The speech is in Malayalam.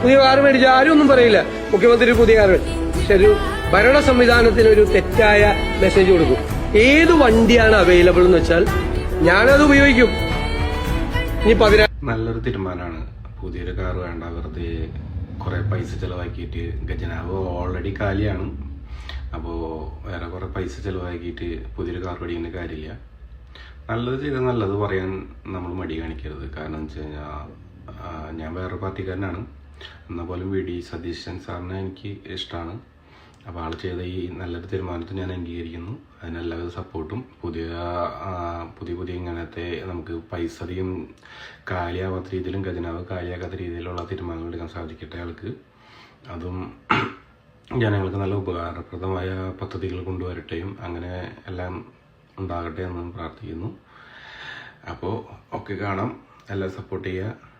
പുതിയ കാർ മേടിച്ച ആരും ഒന്നും പറയില്ല, മുഖ്യമന്ത്രി പുതിയ കാർ. പക്ഷെ ഒരു ഭരണ സംവിധാനത്തിന് ഒരു തെറ്റായ മെസ്സേജ് കൊടുക്കും. ഏത് വണ്ടിയാണ് അവൈലബിൾ എന്ന് വെച്ചാൽ ഞാനത് ഉപയോഗിക്കും. ഇനി നല്ലൊരു തീരുമാനമാണ്. പുതിയൊരു കാർ വേണ്ട, വെറുതെ കുറെ പൈസ ചെലവാക്കിയിട്ട് ഖജനാവ് ഓൾറെഡി കാലിയാണ്. അപ്പോൾ വേറെ കുറെ പൈസ ചെലവാക്കിയിട്ട് പുതിയൊരു കാർ മേടിക്കുന്ന കാര്യമില്ല. നല്ലത് ചെയ്താൽ നല്ലത് പറയാൻ നമ്മൾ മടി കാണിക്കരുത്. കാരണം എന്ന് വെച്ച് കഴിഞ്ഞാൽ ഞാൻ വേറെ പാർട്ടിക്കാരനാണ്. എന്നാൽ പോലും വി ഡി സതീശൻ സാറിനെ എനിക്ക് ഇഷ്ടമാണ്. അപ്പോൾ ആൾ ചെയ്ത ഈ നല്ലൊരു തീരുമാനത്തെ ഞാൻ അംഗീകരിക്കുന്നു. അതിനെല്ലാവിധ സപ്പോർട്ടും. പുതിയ ഇങ്ങനത്തെ നമുക്ക് പൈസ അധികം കാലിയാവാത്ത രീതിയിലും ഖജനാവ് കാലിയാക്കാത്ത രീതിയിലുള്ള തീരുമാനങ്ങൾ എടുക്കാൻ സാധിക്കട്ടെ ആൾക്ക്. അതും ജനങ്ങൾക്ക് നല്ല ഉപകാരപ്രദമായ പദ്ധതികൾ കൊണ്ടുവരട്ടെയും അങ്ങനെ എല്ലാം ഉണ്ടാകട്ടെ എന്നും പ്രാർത്ഥിക്കുന്നു. അപ്പോൾ ഒക്കെ കാണാം. എല്ലാം സപ്പോർട്ട് ചെയ്യുക.